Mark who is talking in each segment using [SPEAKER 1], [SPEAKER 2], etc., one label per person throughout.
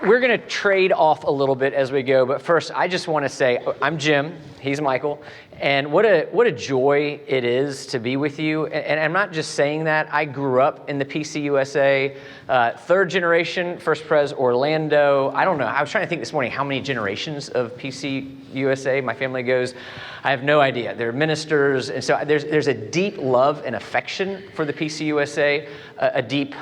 [SPEAKER 1] we're going to trade off a little bit as we go, but first, I just want to say, I'm Jim, he's Michael, and what a joy it is to be with you. And I'm not just saying that. I grew up in the PCUSA, third generation, First Pres Orlando. I don't know. I was trying to think this morning how many generations of PCUSA my family goes. I have no idea. They're ministers, and so there's a deep love and affection for the PCUSA, a deep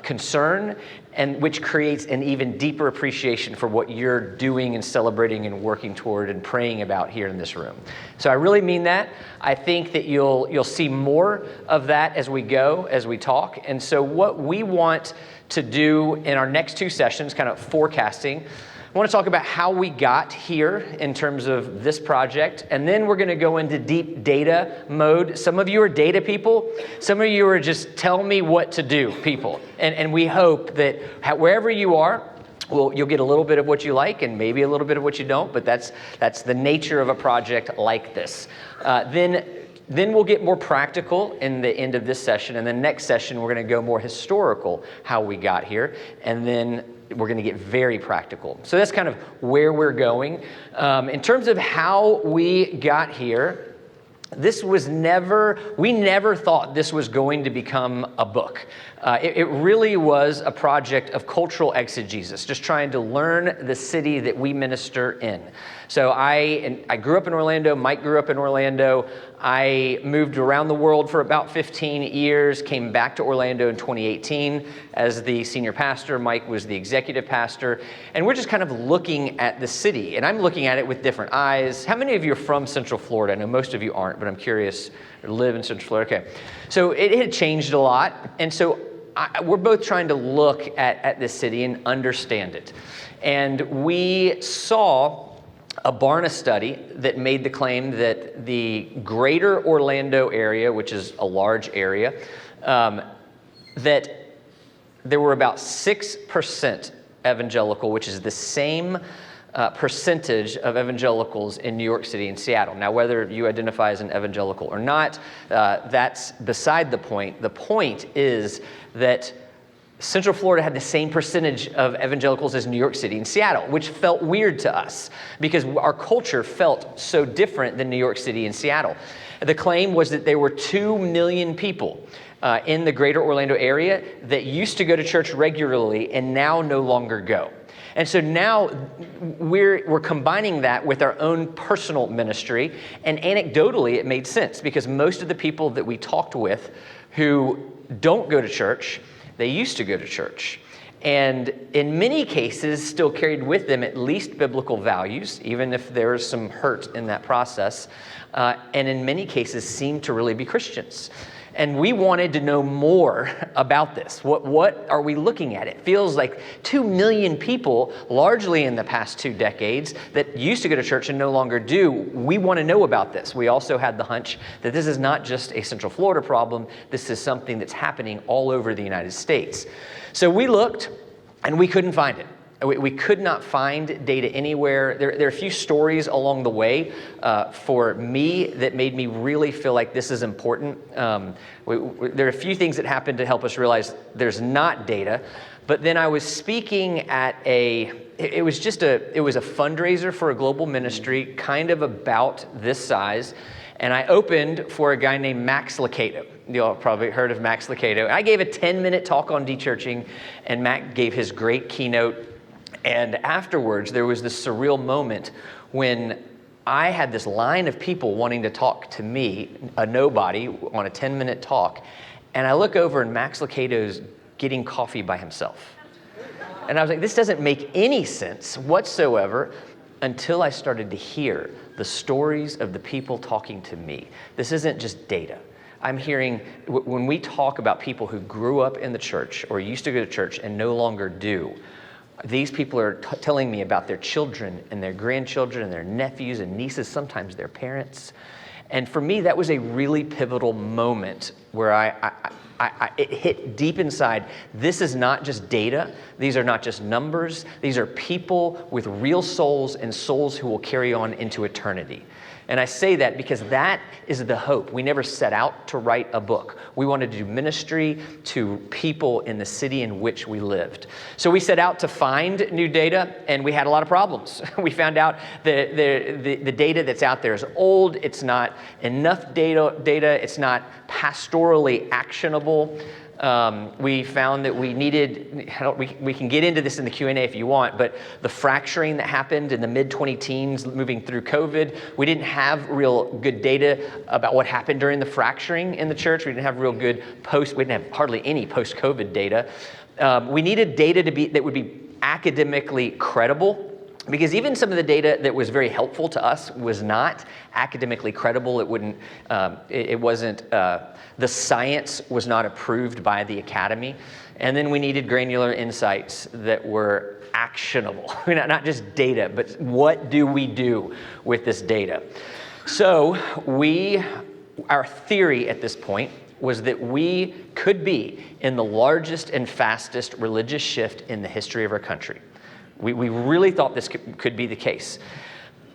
[SPEAKER 1] concern, and which creates an even deeper appreciation for what you're doing and celebrating and working toward and praying about here in this room. So I really mean that. I think that you'll see more of that as we go, as we talk. And so what we want to do in our next two sessions, kind of forecasting, I want to talk about how we got here in terms of this project, and then we're going to go into deep data mode. Some of you are data people. Some of you are just tell me what to do people. And we hope that wherever you are, you'll get a little bit of what you like and maybe a little bit of what you don't, but that's the nature of a project like this. Then we'll get more practical in the end of this session, and the next session we're going to go more historical, how we got here, and then we're going to get very practical. So that's kind of where we're going. In terms of how we got here, we never thought this was going to become a book. It really was a project of cultural exegesis, just trying to learn the city that we minister in. So I grew up in Orlando. Mike grew up in Orlando. I moved around the world for about 15 years, came back to Orlando in 2018 as the senior pastor. Mike was the executive pastor. And we're just kind of looking at the city. And I'm looking at it with different eyes. How many of you are from Central Florida? I know most of you aren't, but I'm curious. Live in Central Florida. Okay. So it had changed a lot. And so we're both trying to look at this city and understand it. And we saw a Barna study that made the claim that the greater Orlando area, which is a large area, that there were about 6% evangelical, which is the same percentage of evangelicals in New York City and Seattle. Now, whether you identify as an evangelical or not, that's beside the point. The point is that Central Florida had the same percentage of evangelicals as New York City and Seattle, which felt weird to us because our culture felt so different than New York City and Seattle. The claim was that there were 2 million people in the greater Orlando area that used to go to church regularly and now no longer go. And so now we're combining that with our own personal ministry, and anecdotally it made sense because most of the people that we talked with who don't go to church, they used to go to church, and in many cases still carried with them at least biblical values, even if there's some hurt in that process, and in many cases seemed to really be Christians. And we wanted to know more about this. What are we looking at? It feels like 2 million people, largely in the past 2 decades, that used to go to church and no longer do. We want to know about this. We also had the hunch that this is not just a Central Florida problem. This is something that's happening all over the United States. So we looked, and we couldn't find it. We could not find data anywhere. There are a few stories along the way for me that made me really feel like this is important. There are a few things that happened to help us realize there's not data. But then I was speaking at it was a fundraiser for a global ministry, kind of about this size. And I opened for a guy named Max Lucado. You all probably heard of Max Lucado. I gave a 10-minute talk on dechurching, and Mac gave his great keynote. And afterwards, there was this surreal moment when I had this line of people wanting to talk to me, a nobody, on a 10-minute talk. And I look over and Max Lucado's getting coffee by himself. And I was like, this doesn't make any sense whatsoever until I started to hear the stories of the people talking to me. This isn't just data. I'm hearing, when we talk about people who grew up in the church or used to go to church and no longer do, these people are telling me about their children and their grandchildren and their nephews and nieces, sometimes their parents. And for me, that was a really pivotal moment where it hit deep inside. This is not just data. These are not just numbers. These are people with real souls and souls who will carry on into eternity. And I say that because that is the hope. We never set out to write a book. We wanted to do ministry to people in the city in which we lived. So we set out to find new data, and we had a lot of problems. We found out that the data that's out there is old. It's not enough data. It's not pastorally actionable. We found that we needed, we can get into this in the Q&A if you want, but the fracturing that happened in the mid-2010s moving through COVID, we didn't have real good data about what happened during the fracturing in the church. We didn't have real good we didn't have hardly any post-COVID data. We needed data that would be academically credible, because even some of the data that was very helpful to us was not academically credible. It wasn't, the science was not approved by the academy. And then we needed granular insights that were actionable, not just data, but what do we do with this data? So our theory at this point was that we could be in the largest and fastest religious shift in the history of our country. We really thought this could be the case,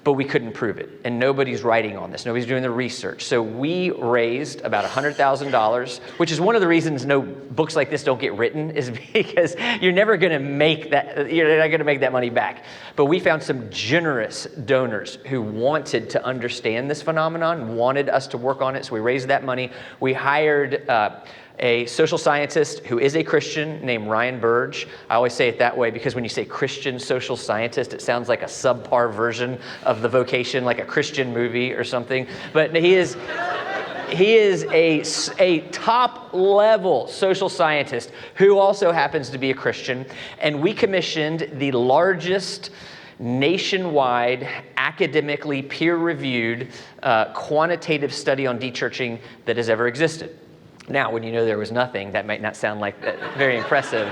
[SPEAKER 1] but we couldn't prove it. And nobody's writing on this. Nobody's doing the research. So we raised about $100,000, which is one of the reasons no books like this don't get written, is because you're never going to make that, you're not going to make that money back. But we found some generous donors who wanted to understand this phenomenon, wanted us to work on it. So we raised that money. We hired a social scientist who is a Christian named Ryan Burge. I always say it that way because when you say Christian social scientist, it sounds like a subpar version of the vocation, like a Christian movie or something. But he is a top-level social scientist who also happens to be a Christian. And we commissioned the largest nationwide, academically peer-reviewed, quantitative study on de-churching that has ever existed. Now, when you know there was nothing, that might not sound like very impressive.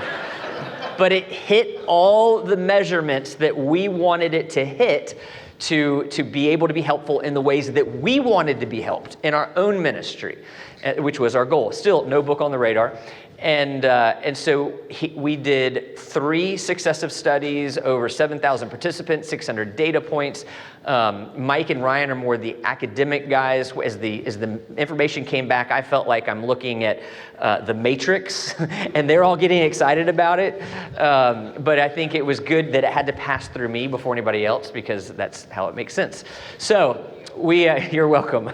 [SPEAKER 1] But it hit all the measurements that we wanted it to hit to be able to be helpful in the ways that we wanted to be helped in our own ministry, which was our goal. Still, no book on the radar. And so we did 3 successive studies, over 7,000 participants, 600 data points. Mike and Ryan are more the academic guys. As the information came back, I felt like I'm looking at The Matrix, and they're all getting excited about it. But I think it was good that it had to pass through me before anybody else, because that's how it makes sense. So you're welcome.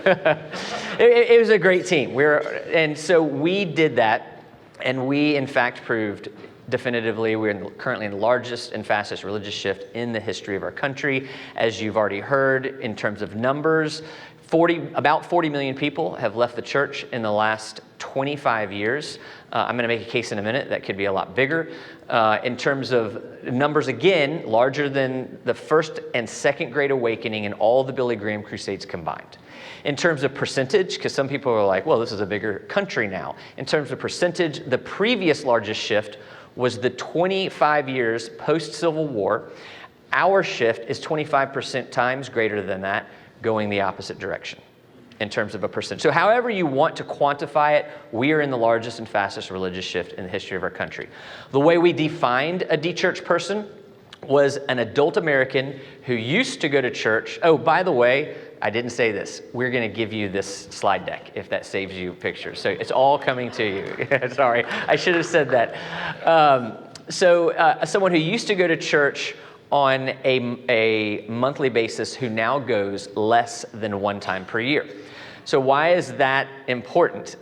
[SPEAKER 1] It was a great team. And so we did that. And we, in fact, proved definitively we're currently in the largest and fastest religious shift in the history of our country. As you've already heard, in terms of numbers, about 40 million people have left the church in the last 25 years. I'm going to make a case in a minute that could be a lot bigger. In terms of numbers, again, larger than the first and second Great Awakening and all the Billy Graham crusades combined. In terms of percentage, because some people are like, well, this is a bigger country now. In terms of percentage, the previous largest shift was the 25 years post-Civil War. Our shift is 25% times greater than that, going the opposite direction in terms of a percentage. So however you want to quantify it, we are in the largest and fastest religious shift in the history of our country. The way we defined a de-church person was an adult American who used to go to church. Oh, by the way, I didn't say this. We're going to give you this slide deck if that saves you pictures. So it's all coming to you. Sorry, I should have said that. Someone who used to go to church on a monthly basis who now goes less than 1 time per year. So why is that important?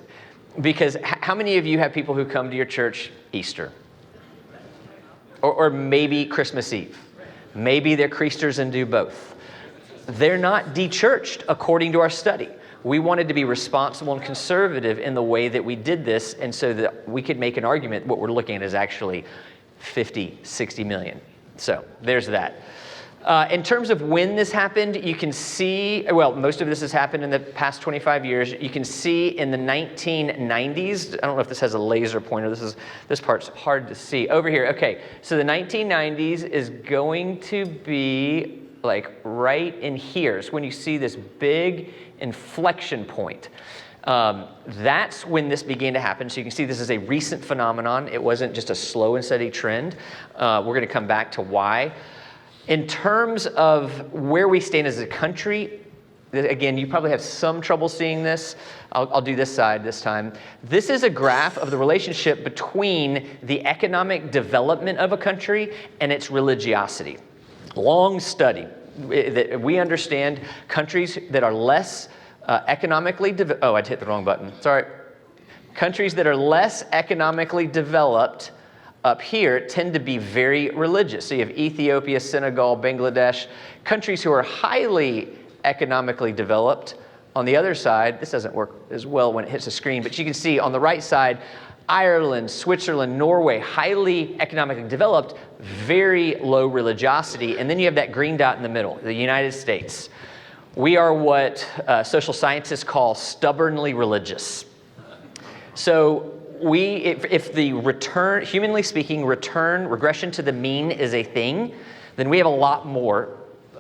[SPEAKER 1] Because how many of you have people who come to your church Easter? Or maybe Christmas Eve? Maybe they're Creasters and do both. They're not de-churched according to our study. We wanted to be responsible and conservative in the way that we did this, and so that we could make an argument what we're looking at is actually 50, 60 million. So there's that. In terms of when this happened, you can see, well, most of this has happened in the past 25 years. You can see in the 1990s, I don't know if this has a laser pointer. This part's hard to see. Over here, okay. So the 1990s is going to be like right in here. So when you see this big inflection point, that's when this began to happen. So you can see this is a recent phenomenon. It wasn't just a slow and steady trend. We're going to come back to why. In terms of where we stand as a country, Again, you probably have some trouble seeing this. I'll do this side this time. This is a graph of the relationship between the economic development of a country and its religiosity. Long study. That we understand countries that are less economically developed. Oh, I hit the wrong button. Sorry. Countries that are less economically developed up here tend to be very religious. So you have Ethiopia, Senegal, Bangladesh, countries who are highly economically developed. On the other side, this doesn't work as well when it hits the screen, but you can see on the right side, Ireland, Switzerland, Norway, highly economically developed, very low religiosity. And then you have that green dot in the middle, the United States. We are what social scientists call stubbornly religious. So if the return, humanly speaking, regression to the mean is a thing, then we have a lot more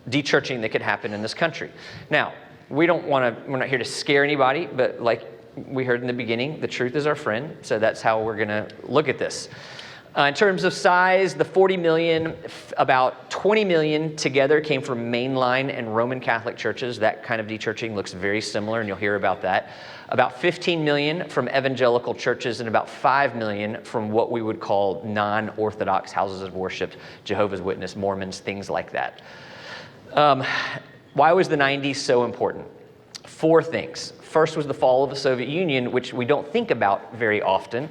[SPEAKER 1] de-churching that could happen in this country. Now, we're not here to scare anybody, but like we heard in the beginning, the truth is our friend, so that's how we're going to look at this. In terms of size, the 40 million, about 20 million together came from mainline and Roman Catholic churches. That kind of de-churching looks very similar, and you'll hear about that. About 15 million from evangelical churches and about 5 million from what we would call non-Orthodox houses of worship, Jehovah's Witness, Mormons, things like that. Why was the 90s so important? 4 things. First was the fall of the Soviet Union, which we don't think about very often.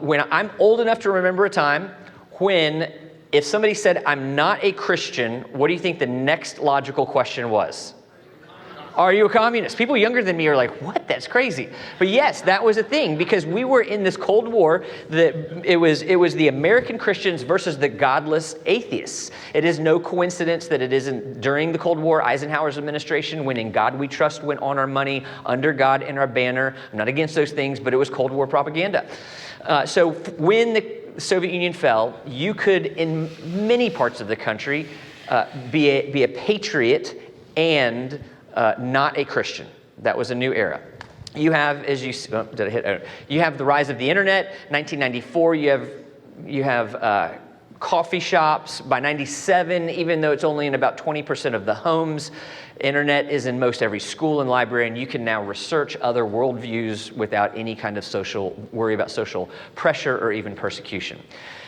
[SPEAKER 1] When I'm old enough to remember a time when if somebody said, I'm not a Christian, what do you think the next logical question was? Are you a communist? People younger than me are like, what? That's crazy. But yes, that was a thing because we were in this Cold War. It was the American Christians versus the godless atheists. It is no coincidence that it isn't during the Cold War, Eisenhower's administration, when In God We Trust went on our money, under God in our banner. I'm not against those things, but it was Cold War propaganda. So when the Soviet Union fell, you could, in many parts of the country, be a patriot and not a Christian. That was a new era. You have, you have the rise of the internet. 1994, you have coffee shops. By 97, even though it's only in about 20% of the homes, internet is in most every school and library, and you can now research other worldviews without any kind of worry about social pressure or even persecution.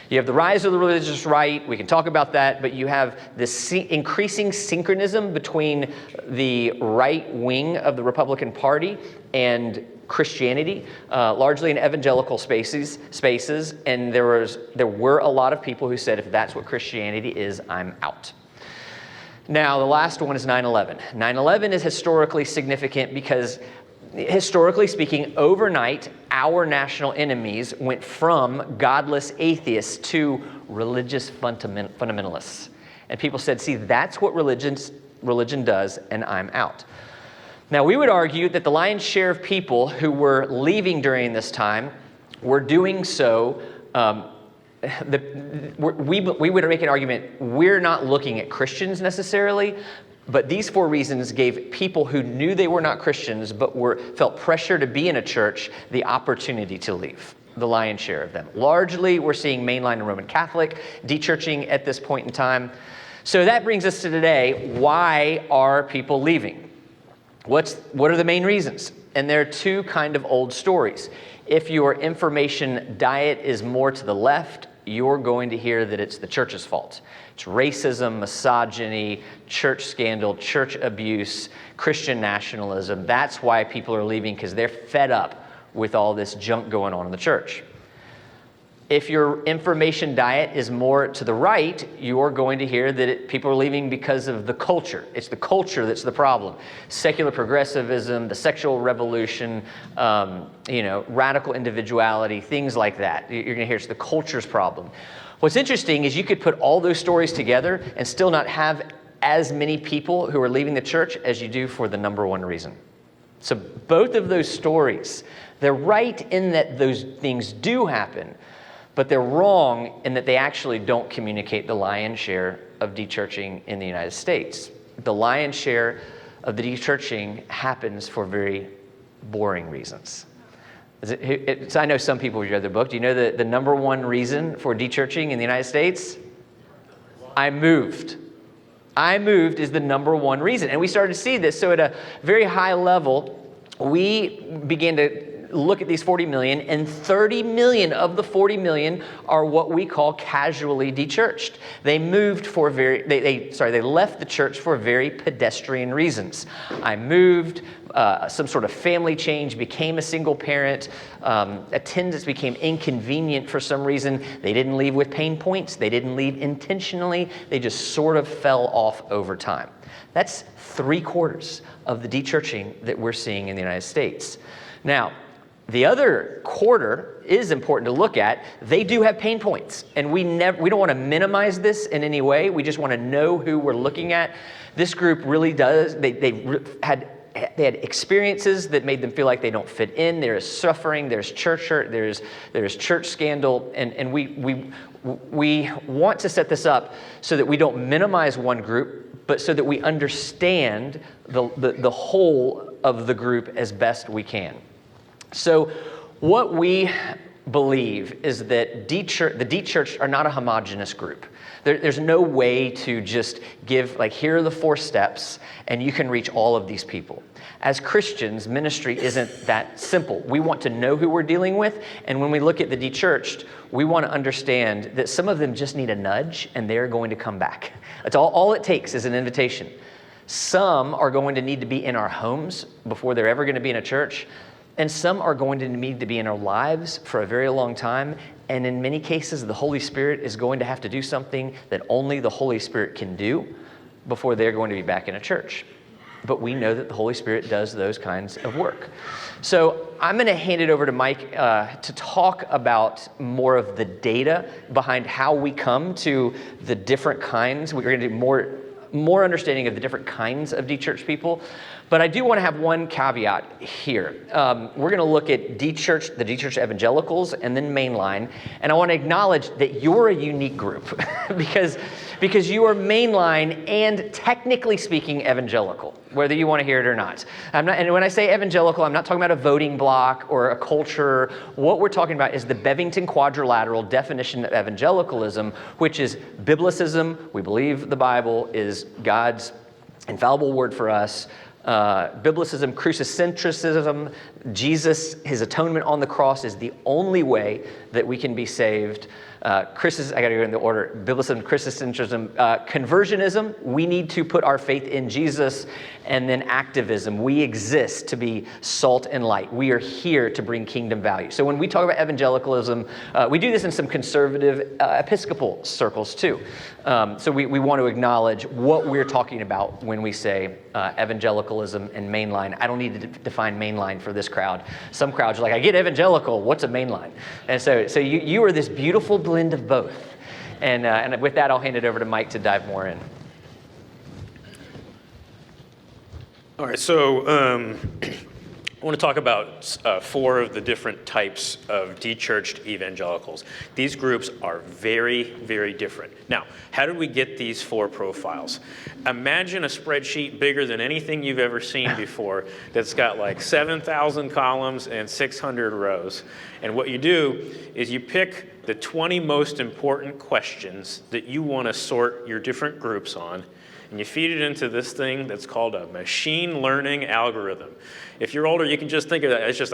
[SPEAKER 1] You have the rise of the religious right. We can talk about that, but you have this increasing synchronism between the right wing of the Republican Party and Christianity, largely in evangelical spaces, and there were a lot of people who said, if that's what Christianity is, I'm out. Now, the last one is 9/11. 9/11 is historically significant because, historically speaking, overnight, our national enemies went from godless atheists to religious fundamentalists. And people said, see, that's what religion does, and I'm out. Now, we would argue that the lion's share of people who were leaving during this time were doing so. We would make an argument, we're not looking at Christians necessarily, but these 4 reasons gave people who knew they were not Christians but felt pressure to be in a church the opportunity to leave, the lion's share of them. Largely, we're seeing mainline and Roman Catholic de-churching at this point in time. So that brings us to today. Why are people leaving? What are the main reasons? And there are 2 kind of old stories. If your information diet is more to the left, you're going to hear that it's the church's fault. It's racism, misogyny, church scandal, church abuse, Christian nationalism. That's why people are leaving, because they're fed up with all this junk going on in the church. If your information diet is more to the right, you're going to hear that people are leaving because of the culture. It's the culture that's the problem. Secular progressivism, the sexual revolution, radical individuality, things like that. You're going to hear it's the culture's problem. What's interesting is you could put all those stories together and still not have as many people who are leaving the church as you do for the number one reason. So both of those stories, they're right in that those things do happen, but they're wrong in that they actually don't communicate the lion's share of de-churching in the United States. The lion's share of the de-churching happens for very boring reasons. So I know some people who read the book. Do you know the number one reason for de-churching in the United States? I moved. I moved is the number one reason. And we started to see this. So at a very high level, we began to look at these 40 million, and 30 million of the 40 million are what we call casually dechurched. They moved for they left the church for very pedestrian reasons. I moved, some sort of family change, became a single parent, attendance became inconvenient for some reason. They didn't leave with pain points. They didn't leave intentionally. They just sort of fell off over time. That's 3/4 of the dechurching that we're seeing in the United States. Now, the other quarter is important to look at. They do have pain points, and we don't want to minimize this in any way. We just want to know who we're looking at. This group really does. They had experiences that made them feel like they don't fit in. There is suffering. There's church hurt. There's church scandal, and we want to set this up so that we don't minimize one group, but so that we understand the whole of the group as best we can. So what we believe is that the dechurched are not a homogenous group. There's no way to just give, like, here are the 4 steps, and you can reach all of these people. As Christians, ministry isn't that simple. We want to know who we're dealing with, and when we look at the dechurched, we want to understand that some of them just need a nudge, and they're going to come back. That's all it takes is an invitation. Some are going to need to be in our homes before they're ever going to be in a church. And some are going to need to be in our lives for a very long time. And in many cases, the Holy Spirit is going to have to do something that only the Holy Spirit can do before they're going to be back in a church. But we know that the Holy Spirit does those kinds of work. So I'm going to hand it over to Mike to talk about more of the data behind how we come to the different kinds. We're going to do more understanding of the different kinds of dechurched people. But I do want to have one caveat here. We're going to look at the dechurched evangelicals, and then mainline. And I want to acknowledge that you're a unique group because you are mainline and, technically speaking, evangelical, whether you want to hear it or not. And when I say evangelical, I'm not talking about a voting bloc or a culture. What we're talking about is the Bevington Quadrilateral definition of evangelicalism, which is biblicism. We believe the Bible is God's infallible word for us. Biblicism, crucicentrism, Jesus, his atonement on the cross is the only way that we can be saved. I got to go in the order. Biblicism, crucicentrism, conversionism, we need to put our faith in Jesus. And then activism, we exist to be salt and light. We are here to bring kingdom value. So when we talk about evangelicalism, we do this in some conservative Episcopal circles too. So we want to acknowledge what we're talking about when we say evangelicalism and mainline. I don't need to define mainline for this crowd. Some crowds are like, I get evangelical, what's a mainline? And so you are this beautiful blend of both. And with that, I'll hand it over to Mike to dive more in.
[SPEAKER 2] All right, so I want to talk about 4 of the different types of dechurched evangelicals. These groups are very, very different. Now, how did we get these 4 profiles? Imagine a spreadsheet bigger than anything you've ever seen before that's got like 7,000 columns and 600 rows. And what you do is you pick the 20 most important questions that you want to sort your different groups on, and you feed it into this thing that's called a machine learning algorithm. If you're older, you can just think of that. It's just,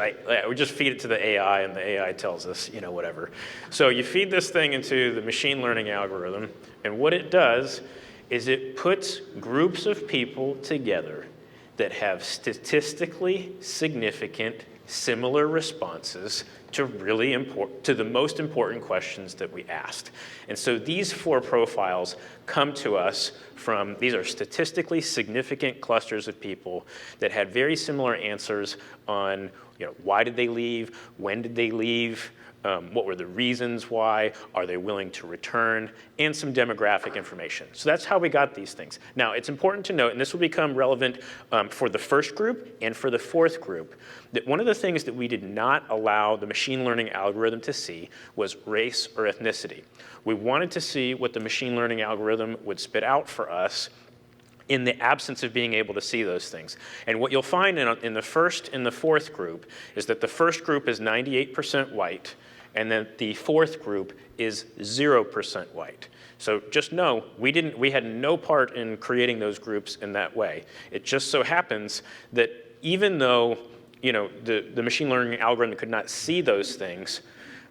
[SPEAKER 2] we just feed it to the AI, and the AI tells us, whatever. So you feed this thing into the machine learning algorithm, and what it does is it puts groups of people together that have statistically significant, similar responses to the most important questions that we asked. And so these 4 profiles come to us from, these are statistically significant clusters of people that had very similar answers on, why did they leave, when did they leave, what were the reasons why, are they willing to return, and some demographic information. So that's how we got these things. Now, it's important to note, and this will become relevant for the first group and for the 4th group, that one of the things that we did not allow the machine learning algorithm to see was race or ethnicity. We wanted to see what the machine learning algorithm would spit out for us in the absence of being able to see those things. And what you'll find in the first and the 4th group is that the first group is 98% white, and then the fourth group is 0% white. So just know, we had no part in creating those groups in that way. It just so happens that even though the machine learning algorithm could not see those things,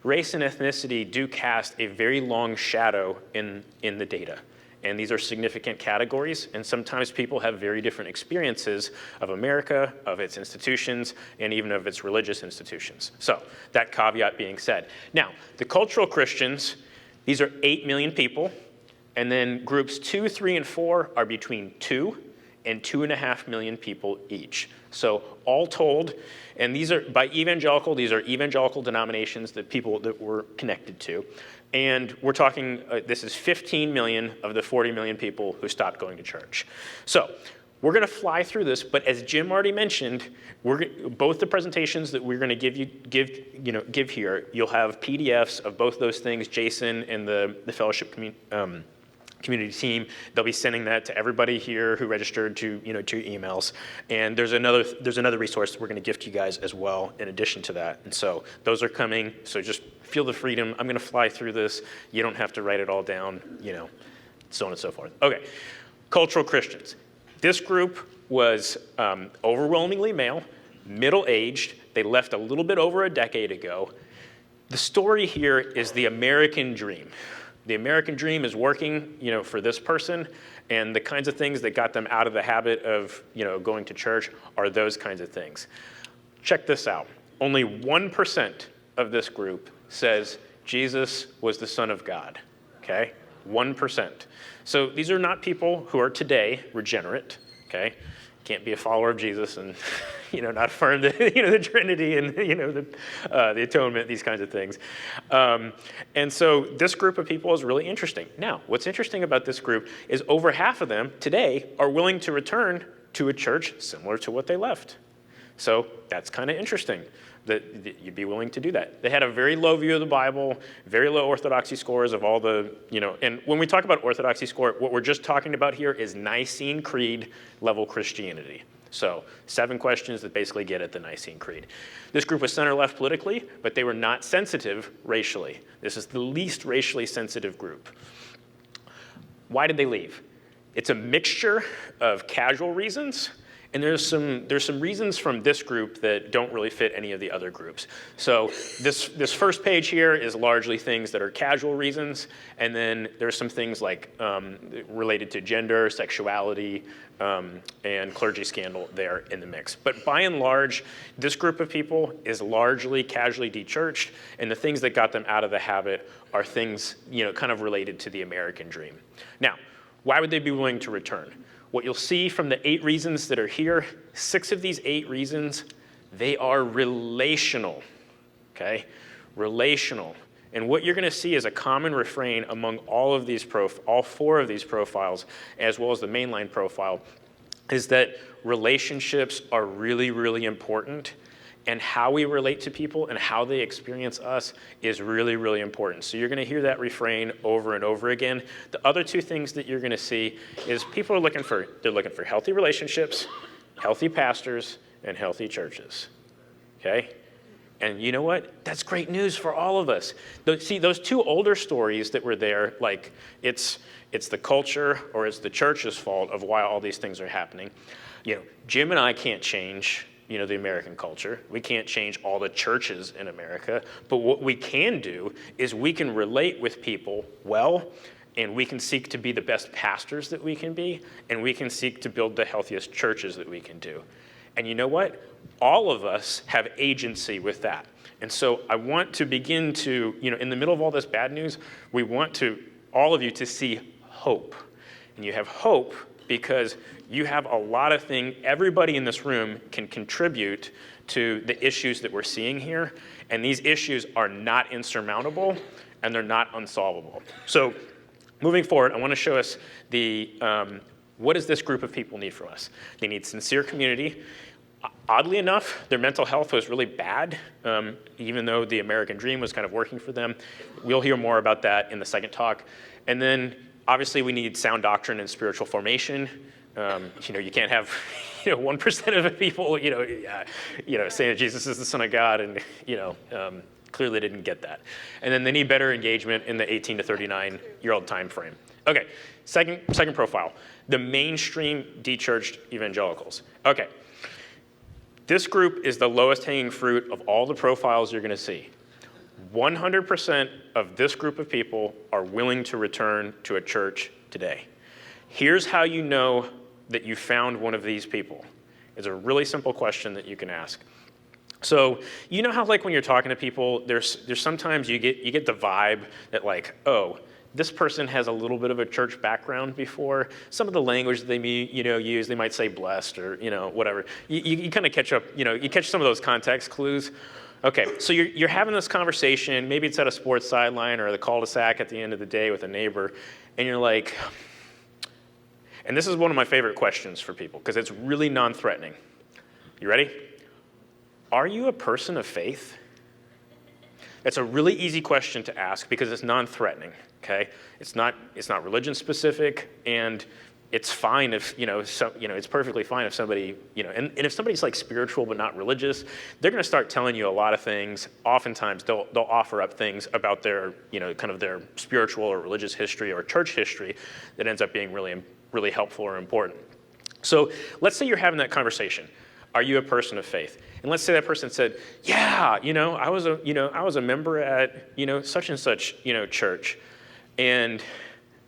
[SPEAKER 2] race and ethnicity do cast a very long shadow in the data. And these are significant categories, and sometimes people have very different experiences of America, of its institutions, and even of its religious institutions. So that caveat being said. Now, the cultural Christians, these are 8 million people, and then groups 2, 3, and 4 are between 2 and 2.5 million people each. So all told, and these are these are evangelical denominations that people that we're connected to. And we're talking, this is 15 million of the 40 million people who stopped going to church. So we're going to fly through this, but as Jim already mentioned, both the presentations that we're going to give here, you'll have PDFs of both those things. Jason and the fellowship community team, they'll be sending that to everybody here who registered to emails. And there's another resource we're going to gift you guys as well in addition to that. And so those are coming. So just feel the freedom. I'm going to fly through this. You don't have to write it all down, so on and so forth. Okay, cultural Christians. This group was overwhelmingly male, middle-aged. They left a little bit over a decade ago. The story here is the American dream. The American dream is working, for this person, and the kinds of things that got them out of the habit of, going to church are those kinds of things. Check this out. Only 1% of this group says Jesus was the Son of God, okay? 1%. So these are not people who are today regenerate, okay? Can't be a follower of Jesus and, not affirm the, the Trinity and, the atonement, these kinds of things. And so this group of people is really interesting. Now, what's interesting about this group is over half of them today are willing to return to a church similar to what they left. So that's kind of interesting that you'd be willing to do that. They had a very low view of the Bible, very low orthodoxy scores of all the, and when we talk about orthodoxy score, what we're just talking about here is Nicene Creed level Christianity. So 7 questions that basically get at the Nicene Creed. This group was center-left politically, but they were not sensitive racially. This is the least racially sensitive group. Why did they leave? It's a mixture of casual reasons, and there's some reasons from this group that don't really fit any of the other groups. So this first page here is largely things that are casual reasons, and then there's some things like related to gender, sexuality, and clergy scandal there in the mix. But by and large, this group of people is largely casually de-churched, and the things that got them out of the habit are things, kind of related to the American dream. Now, why would they be willing to return? What you'll see from the 8 reasons that are here, 6 of these 8 reasons, they are relational, okay? Relational. And what you're going to see is a common refrain among all 4 of these profiles, as well as the mainline profile, is that relationships are really, really important, and how we relate to people and how they experience us is really, really important. So you're going to hear that refrain over and over again. The other 2 things that you're going to see is people are looking for healthy relationships, healthy pastors, and healthy churches, okay? And you know what? That's great news for all of us. See, those 2 older stories that were there, like it's the culture or it's the church's fault of why all these things are happening. Jim and I can't change the American culture. We can't change all the churches in America, but what we can do is we can relate with people well, and we can seek to be the best pastors that we can be, and we can seek to build the healthiest churches that we can do. And you know what? All of us have agency with that. And so I want to begin to, in the middle of all this bad news, we want all of you to see hope. And you have hope because you have a lot of things, everybody in this room can contribute to the issues that we're seeing here, and these issues are not insurmountable, and they're not unsolvable. So moving forward, I want to show us what does this group of people need from us? They need sincere community. Oddly enough, their mental health was really bad, even though the American dream was kind of working for them. We'll hear more about that in the second talk. And then, obviously, we need sound doctrine and spiritual formation. You can't have 1% of the people, saying that Jesus is the Son of God and, Clearly didn't get that. And then they need better engagement in the 18 to 39-year-old time frame. Okay, second profile, the mainstream de-churched evangelicals. Okay, this group is the lowest hanging fruit of all the profiles you're gonna see. 100% of this group of people are willing to return to a church today. Here's how you know that you found one of these people. It's a really simple question that you can ask. So you know how like when you're talking to people, there's sometimes you get the vibe that like, oh, this person has a little bit of a church background before. Some of the language they use, they might say blessed or whatever. You kind of catch up, you catch some of those context clues. Okay, so you're having this conversation, maybe it's at a sports sideline or the cul-de-sac at the end of the day with a neighbor, and you're like, and this is one of my favorite questions for people because it's really non-threatening. You ready? Are you a person of faith? That's a really easy question to ask because it's non-threatening, okay? It's not religion specific, and it's fine if, it's perfectly fine if somebody, and if somebody's like spiritual but not religious, they're gonna start telling you a lot of things. Oftentimes they'll offer up things about their, kind of their spiritual or religious history or church history that ends up being really, really helpful or important. So let's say you're having that conversation. Are you a person of faith? And let's say that person said, yeah, I was a member at, such and such, church. And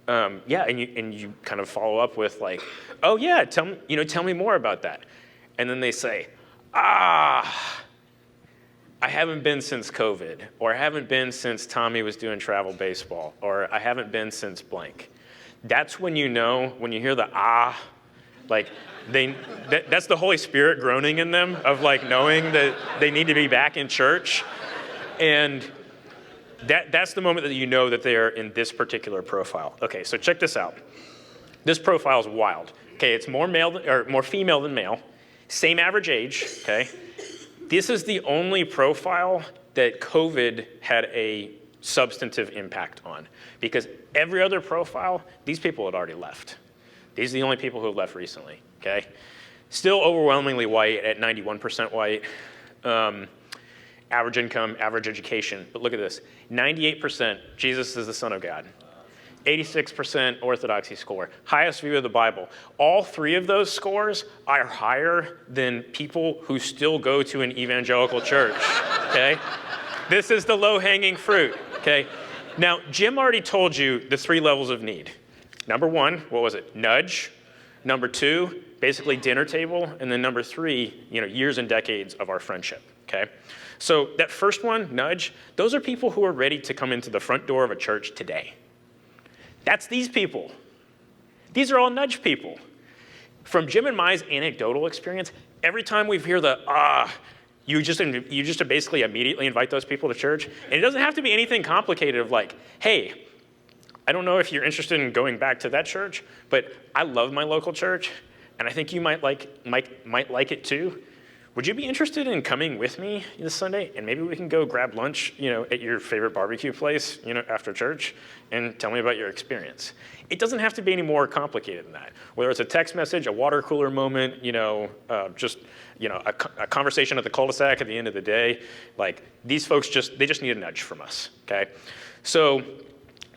[SPEAKER 2] and you kind of follow up with like, oh yeah, tell me more about that. And then they say, I haven't been since COVID, or I haven't been since Tommy was doing travel baseball, or I haven't been since blank. That's when when you hear the like that's the Holy Spirit groaning in them of like knowing that they need to be back in church. And that's the moment that you know that they are in this particular profile. Okay, so check this out. This profile is wild. Okay, it's more female than male, same average age, okay? This is the only profile that COVID had a substantive impact on, because every other profile, these people had already left. These are the only people who have left recently, okay? Still overwhelmingly white at 91% white. Average income, average education. But look at this, 98% Jesus is the Son of God. 86% orthodoxy score. Highest view of the Bible. All three of those scores are higher than people who still go to an evangelical church, okay? This is the low-hanging fruit, okay? Now, Jim already told you the 3 levels of need. Number 1, what was it? Nudge. Number 2, basically dinner table. And then number 3, years and decades of our friendship, okay? So that first one, nudge, those are people who are ready to come into the front door of a church today. That's these people. These are all nudge people. From Jim and my anecdotal experience, every time we hear you just basically immediately invite those people to church. And it doesn't have to be anything complicated of like, hey, I don't know if you're interested in going back to that church, but I love my local church, and I think you might like it too. Would you be interested in coming with me this Sunday? And maybe we can go grab lunch, at your favorite barbecue place, after church, and tell me about your experience. It doesn't have to be any more complicated than that. Whether it's a text message, a water cooler moment, a conversation at the cul-de-sac at the end of the day, like these folks they just need a nudge from us, okay? So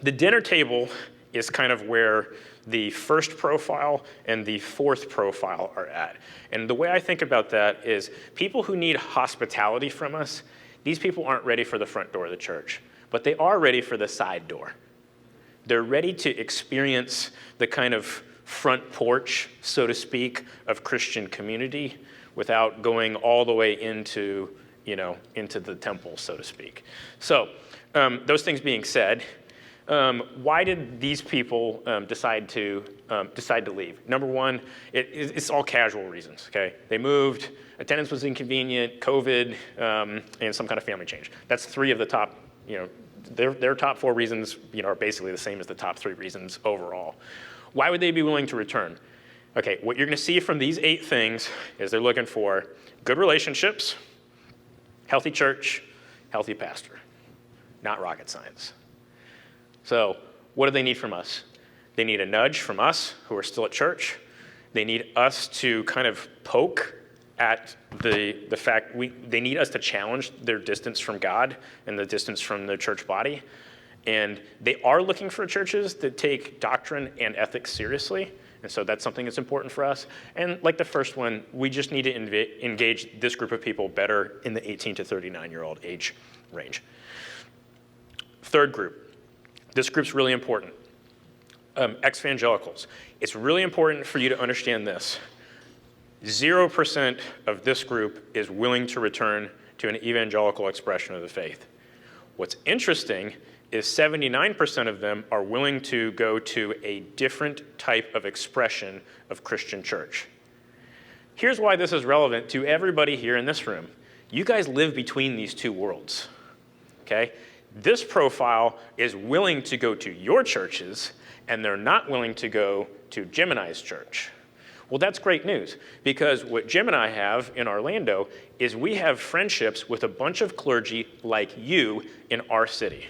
[SPEAKER 2] the dinner table is kind of where the first profile and the fourth profile are at. And the way I think about that is people who need hospitality from us, these people aren't ready for the front door of the church, but they are ready for the side door. They're ready to experience the kind of front porch, so to speak, of Christian community without going all the way into the temple, so to speak. So those things being said, why did these people decide to leave? Number 1, it's all casual reasons, okay? They moved, attendance was inconvenient, COVID, and some kind of family change. That's 3 of the top, their top 4 reasons, are basically the same as the top 3 reasons overall. Why would they be willing to return? Okay, what you're gonna see from these 8 things is they're looking for good relationships, healthy church, healthy pastor. Not rocket science. So what do they need from us? They need a nudge from us who are still at church. They need us to kind of poke at the fact they need us to challenge their distance from God and the distance from the church body. And they are looking for churches that take doctrine and ethics seriously. And so that's something that's important for us. And like the first one, we just need to engage this group of people better in the 18 to 39-year-old age range. Third group. This group's really important. Ex-evangelicals. It's really important for you to understand this. 0% of this group is willing to return to an evangelical expression of the faith. What's interesting is 79% of them are willing to go to a different type of expression of Christian church. Here's why this is relevant to everybody here in this room. You guys live between these two worlds, okay? This profile is willing to go to your churches, and they're not willing to go to Gemini's church. Well, that's great news, because what Jim and I have in Orlando is we have friendships with a bunch of clergy like you in our city.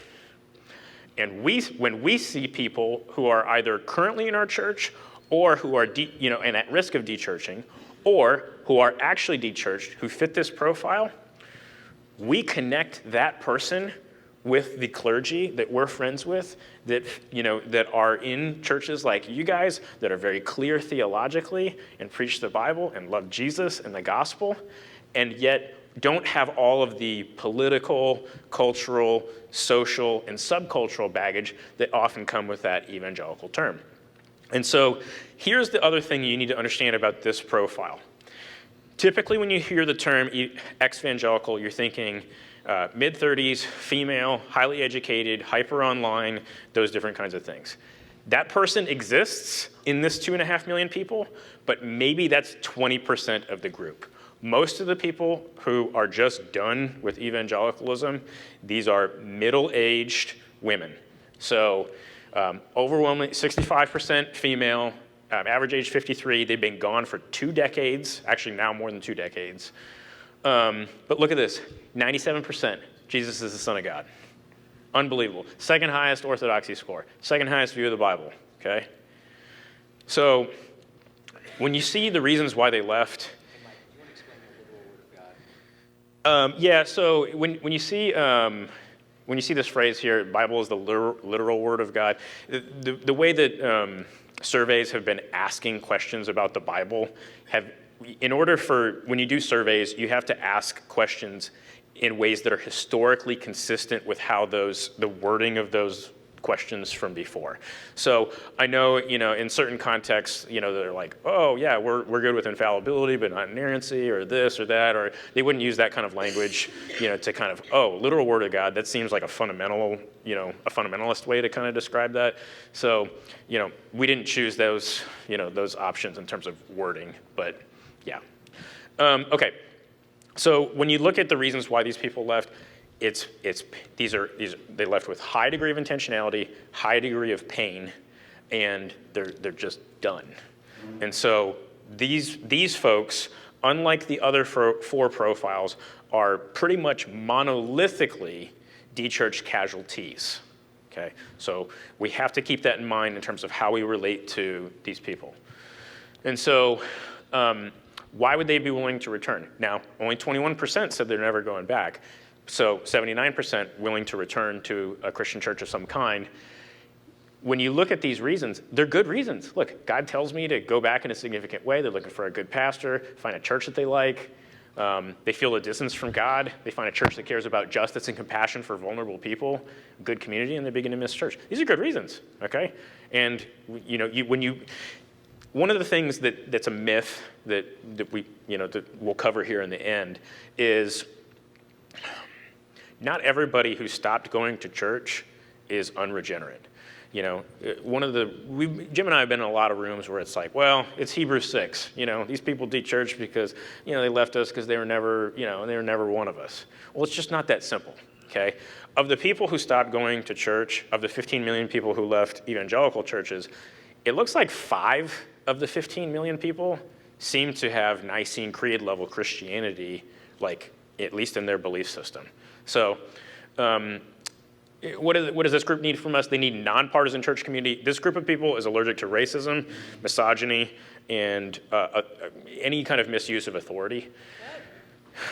[SPEAKER 2] And when we see people who are either currently in our church or who are and at risk of dechurching, or who are actually dechurched, who fit this profile, we connect that person with the clergy that we're friends with, that are in churches like you guys, that are very clear theologically and preach the Bible and love Jesus and the gospel, and yet don't have all of the political, cultural, social, and subcultural baggage that often come with that evangelical term. And so here's the other thing you need to understand about this profile. Typically, when you hear the term ex-evangelical, you're thinking mid-30s, female, highly educated, hyper online, those different kinds of things. That person exists in this 2.5 million people, but maybe that's 20% of the group. Most of the people who are just done with evangelicalism, these are middle-aged women. So overwhelmingly 65% female, average age 53. They've been gone for 2 decades, actually now more than 2 decades. But look at this, 97%, Jesus is the Son of God. Unbelievable. Second highest orthodoxy score, second highest view of the Bible, okay? So when you see the reasons why they left, yeah, so when you see this phrase here, Bible is the literal word of God, the way that surveys have been asking questions about the Bible when you do surveys, you have to ask questions in ways that are historically consistent with how the wording of those questions from before. So I know, in certain contexts, they're like, oh yeah, we're good with infallibility, but not inerrancy, or this or that, or they wouldn't use that kind of language, to kind of, literal word of God. That seems like a fundamentalist way to kind of describe that. So, we didn't choose those options in terms of wording, but yeah. Okay. So when you look at the reasons why these people left, they left with high degree of intentionality, high degree of pain, and they're just done. And so these folks, unlike the other 4 profiles, are pretty much monolithically dechurched casualties. Okay, so we have to keep that in mind in terms of how we relate to these people. And so why would they be willing to return? Now, only 21% said they're never going back. So 79% willing to return to a Christian church of some kind. When you look at these reasons, they're good reasons. Look, God tells me to go back in a significant way. They're looking for a good pastor, find a church that they like. They feel a distance from God. They find a church that cares about justice and compassion for vulnerable people, good community, and they begin to miss church. These are good reasons, okay? And one of the things that's a myth that we'll cover here in the end is not everybody who stopped going to church is unregenerate. Jim and I have been in a lot of rooms where it's like, well, it's Hebrews 6. These people dechurched because, they left us because they were never one of us. Well, it's just not that simple, okay? Of the people who stopped going to church, of the 15 million people who left evangelical churches, it looks like 5 of the 15 million people seem to have Nicene Creed level Christianity, like at least in their belief system. So what does this group need from us? They need nonpartisan church community. This group of people is allergic to racism, misogyny, and any kind of misuse of authority,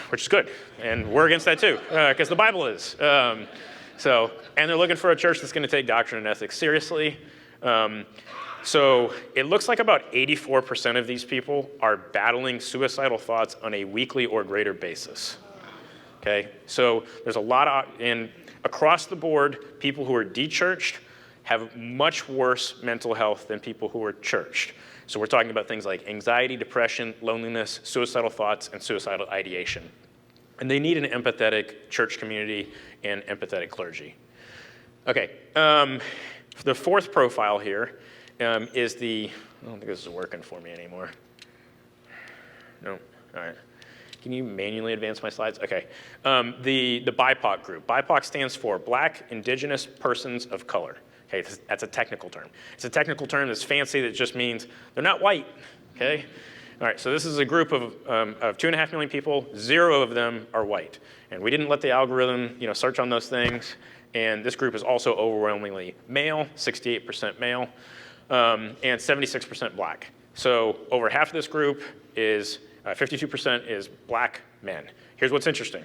[SPEAKER 2] which is good. And we're against that too, because the Bible is. And they're looking for a church that's going to take doctrine and ethics seriously. So it looks like about 84% of these people are battling suicidal thoughts on a weekly or greater basis. Okay, so there's a lot of, and across the board, people who are de-churched have much worse mental health than people who are churched. So we're talking about things like anxiety, depression, loneliness, suicidal thoughts, and suicidal ideation. And they need an empathetic church community and empathetic clergy. Okay, the fourth profile here is I don't think this is working for me anymore. No, all right. Can you manually advance my slides? Okay. The BIPOC group. BIPOC stands for Black, Indigenous, Persons of Color. Okay, that's a technical term. It's a technical term that's fancy that just means they're not white, okay? All right, so this is a group of 2.5 million people. 0 of them are white. And we didn't let the algorithm, search on those things. And this group is also overwhelmingly male, 68% male, and 76% Black. So over half of this group is 52% is Black men. Here's what's interesting.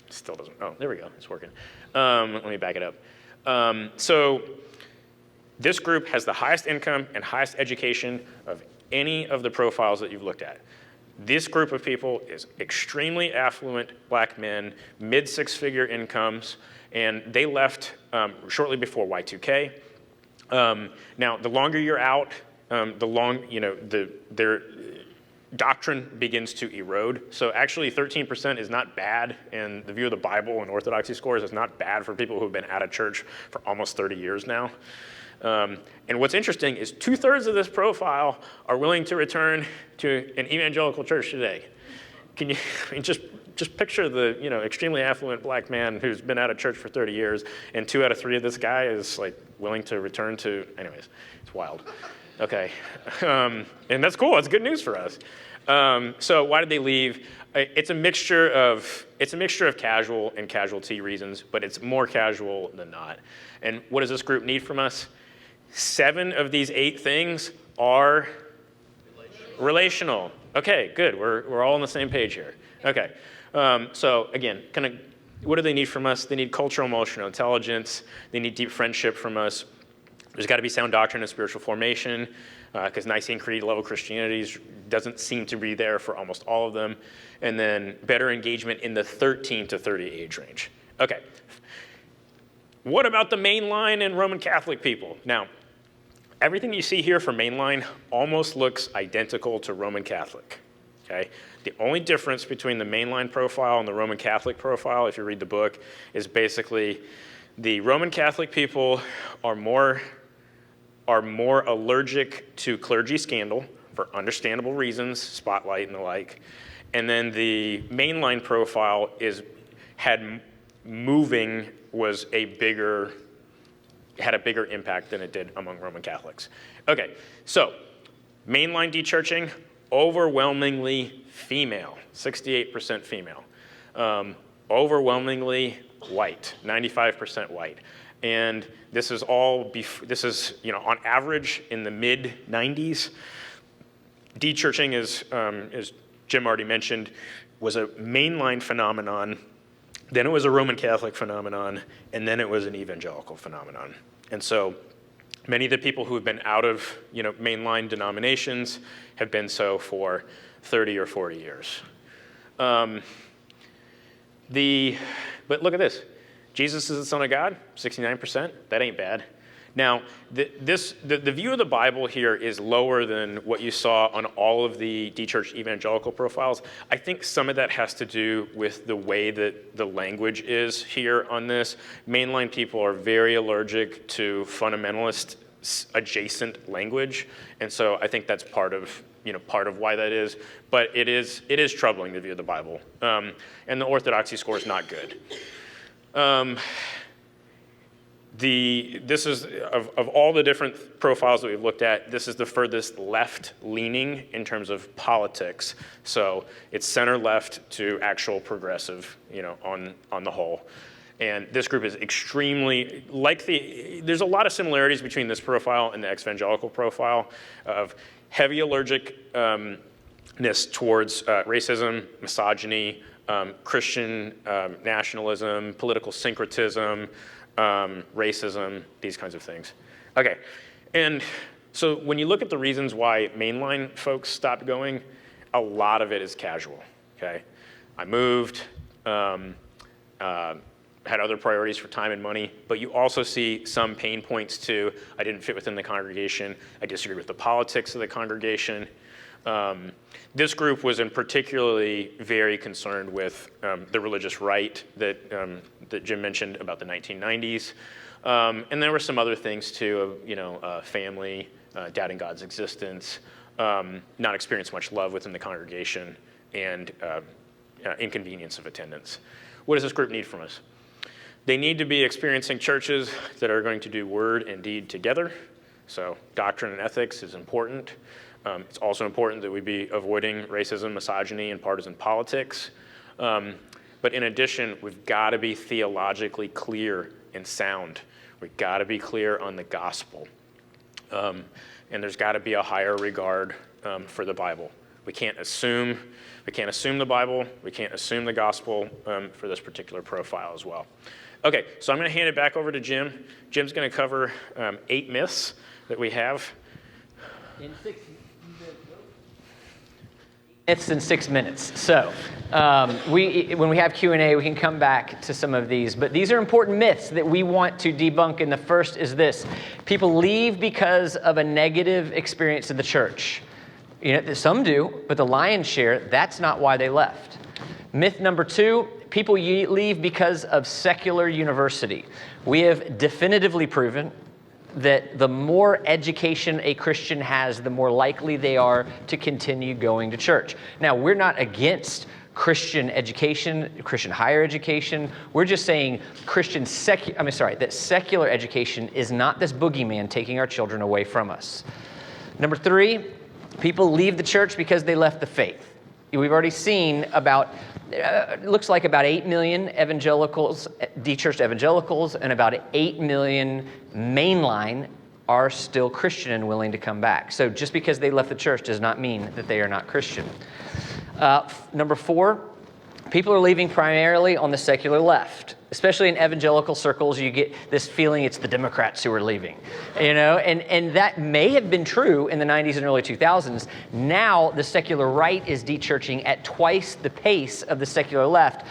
[SPEAKER 2] Still doesn't, oh, there we go, it's working. Let me back it up. So this group has the highest income and highest education of any of the profiles that you've looked at. This group of people is extremely affluent Black men, mid-six-figure incomes, and they left shortly before Y2K. Now, the longer you're out, their doctrine begins to erode. So actually 13% is not bad in the view of the Bible and orthodoxy scores. It's not bad for people who've been out of church for almost 30 years now. And what's interesting is 2/3 of this profile are willing to return to an evangelical church today. Can you just picture the extremely affluent Black man who's been out of church for 30 years, and 2 out of 3 of this guy is like willing to return to. Anyways, it's wild. Okay, and that's cool. That's good news for us. So why did they leave? It's a mixture of casual and casualty reasons, but it's more casual than not. And what does this group need from us? 7 of these 8 things are relational. Okay, good. We're all on the same page here. Okay. So again, what do they need from us? They need cultural, emotional intelligence. They need deep friendship from us. There's got to be sound doctrine and spiritual formation, because Nicene Creed level Christianity doesn't seem to be there for almost all of them. And then better engagement in the 13 to 30 age range. Okay. What about the mainline and Roman Catholic people? Now, everything you see here for mainline almost looks identical to Roman Catholic. Okay? The only difference between the mainline profile and the Roman Catholic profile, if you read the book, is basically the Roman Catholic people are more allergic to clergy scandal for understandable reasons, spotlight and the like. And then the mainline profile had a bigger impact than it did among Roman Catholics. Okay, so mainline de-churching, overwhelmingly female, 68% female. Overwhelmingly white, 95% white. And this is on average in the mid-90s. De-churching is, as Jim already mentioned, was a mainline phenomenon. Then it was a Roman Catholic phenomenon, and then it was an evangelical phenomenon. And so many of the people who have been out of mainline denominations have been so for 30 or 40 years. But look at this. Jesus is the Son of God, 69%. That ain't bad. Now, the view of the Bible here is lower than what you saw on all of the de-churched evangelical profiles. I think some of that has to do with the way that the language is here on this. Mainline people are very allergic to fundamentalist adjacent language, and so I think that's part of why that is. But it is troubling, the view of the Bible, and the orthodoxy score is not good. This is of all the different profiles that we've looked at, this is the furthest left leaning in terms of politics. So it's center left to actual progressive, on the whole. And this group is extremely, there's a lot of similarities between this profile and the evangelical profile of heavy allergicness towards racism, misogyny, Christian nationalism, political syncretism, racism, these kinds of things. Okay, and so when you look at the reasons why mainline folks stopped going, a lot of it is casual, okay? I moved, had other priorities for time and money, but you also see some pain points too. I didn't fit within the congregation. I disagree with the politics of the congregation. This group was in particularly very concerned with the religious right that Jim mentioned about the 1990s. And there were some other things too, of family, doubting God's existence, not experience much love within the congregation, and inconvenience of attendance. What does this group need from us? They need to be experiencing churches that are going to do word and deed together. So doctrine and ethics is important. It's also important that we be avoiding racism, misogyny, and partisan politics. But in addition, we've got to be theologically clear and sound. We've got to be clear on the gospel. And there's got to be a higher regard for the Bible. We can't assume the Bible. We can't assume the gospel for this particular profile as well. Okay, so I'm going to hand it back over to Jim. Jim's going to cover 8 myths that we have.
[SPEAKER 1] In 6 myths in 6 minutes. So when we have Q&A, we can come back to some of these. But these are important myths that we want to debunk. And the first is this: people leave because of a negative experience in the church. Some do, but the lion's share, that's not why they left. Myth number 2, people leave because of secular university. We have definitively proven that the more education a Christian has, the more likely they are to continue going to church. Now, we're not against Christian education, Christian higher education. We're just saying that secular education is not this boogeyman taking our children away from us. Number 3, people leave the church because they left the faith. We've already seen looks like about 8 million evangelicals, de-churched evangelicals, and about 8 million mainline are still Christian and willing to come back. So just because they left the church does not mean that they are not Christian. Number 4, people are leaving primarily on the secular left. Especially in evangelical circles, you get this feeling it's the Democrats who are leaving, and that may have been true in the 90s and early 2000s. Now the secular right is de-churching at twice the pace of the secular left,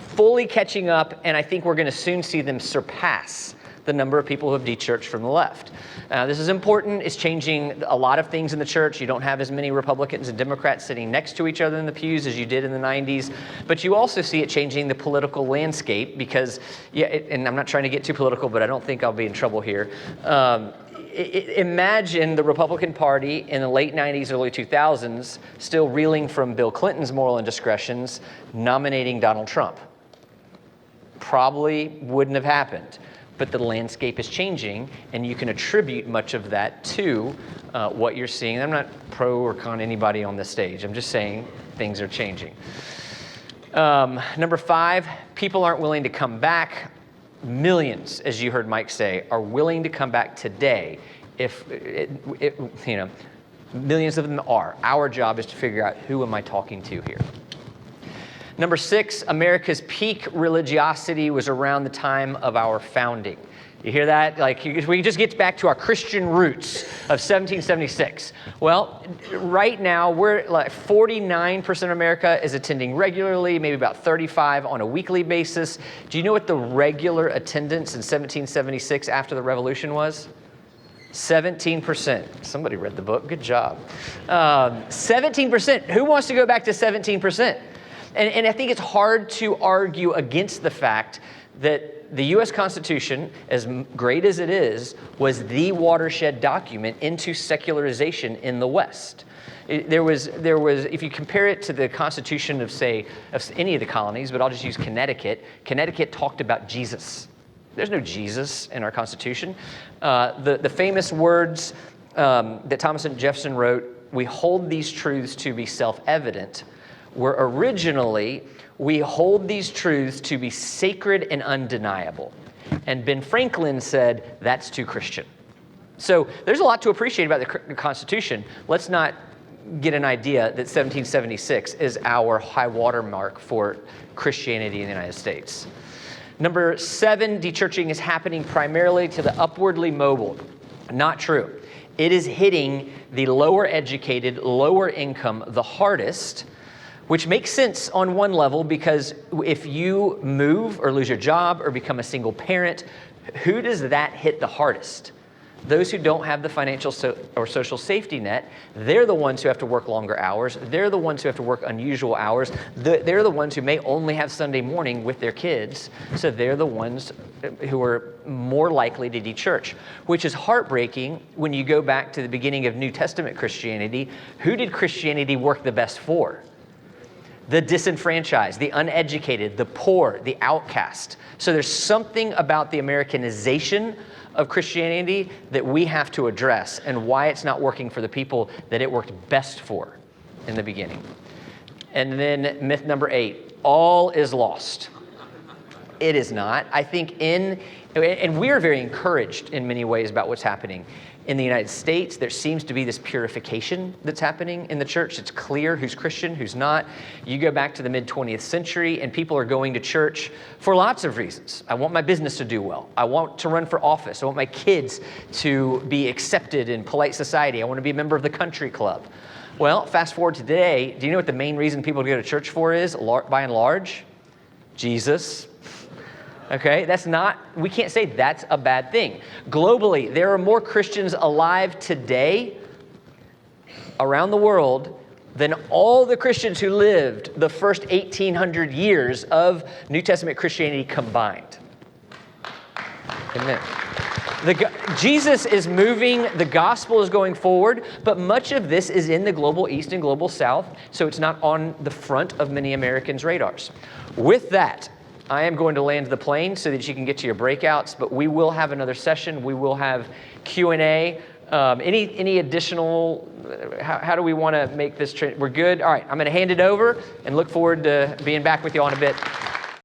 [SPEAKER 1] fully catching up, and I think we're going to soon see them surpass the number of people who have de-churched from the left. This is important. It's changing a lot of things in the church. You don't have as many Republicans and Democrats sitting next to each other in the pews as you did in the 90s. But you also see it changing the political landscape because, and I'm not trying to get too political, but I don't think I'll be in trouble here. Imagine the Republican Party in the late 90s, early 2000s, still reeling from Bill Clinton's moral indiscretions, nominating Donald Trump. Probably wouldn't have happened. But the landscape is changing, and you can attribute much of that to what you're seeing. I'm not pro or con anybody on this stage. I'm just saying things are changing. Number 5, people aren't willing to come back. Millions, as you heard Mike say, are willing to come back today. Millions of them are. Our job is to figure out who am I talking to here. Number 6, America's peak religiosity was around the time of our founding. You hear that? We just get back to our Christian roots of 1776. Well, right now, we're 49% of America is attending regularly, maybe about 35% on a weekly basis. Do you know what the regular attendance in 1776 after the Revolution was? 17%. Somebody read the book. Good job. 17%. Who wants to go back to 17%? And I think it's hard to argue against the fact that the U.S. Constitution, as great as it is, was the watershed document into secularization in the West. There was, if you compare it to the Constitution of any of the colonies, but I'll just use Connecticut. Connecticut talked about Jesus. There's no Jesus in our Constitution. The famous words that Thomas and Jefferson wrote, "We hold these truths to be self-evident," where originally we hold these truths to be sacred and undeniable. And Ben Franklin said, that's too Christian. So there's a lot to appreciate about the Constitution. Let's not get an idea that 1776 is our high watermark for Christianity in the United States. Number 7, dechurching is happening primarily to the upwardly mobile. Not true. It is hitting the lower educated, lower income the hardest, which makes sense on one level, because if you move or lose your job or become a single parent, who does that hit the hardest? Those who don't have the financial or social safety net. They're the ones who have to work longer hours. They're the ones who have to work unusual hours. They're the ones who may only have Sunday morning with their kids. So they're the ones who are more likely to dechurch, which is heartbreaking when you go back to the beginning of New Testament Christianity. Who did Christianity work the best for? The disenfranchised, the uneducated, the poor, the outcast. So there's something about the Americanization of Christianity that we have to address, and why it's not working for the people that it worked best for in the beginning. And then myth number 8, all is lost. It is not. I think and we are very encouraged in many ways about what's happening. In the United States, there seems to be this purification that's happening in the church. It's clear who's Christian, who's not. You go back to the mid-20th century, and people are going to church for lots of reasons. I want my business to do well. I want to run for office. I want my kids to be accepted in polite society. I want to be a member of the country club. Well, fast forward to today, do you know what the main reason people go to church for is, by and large? Jesus. Okay, we can't say that's a bad thing. Globally, there are more Christians alive today around the world than all the Christians who lived the first 1,800 years of New Testament Christianity combined. Amen. Jesus is moving, the gospel is going forward, but much of this is in the global east and global south, so it's not on the front of many Americans' radars. With that, I am going to land the plane so that you can get to your breakouts, but we will have another session. We will have Q&A. Any additional, how do we want to make this, we're good? All right, I'm going to hand it over and look forward to being back with you all in a bit.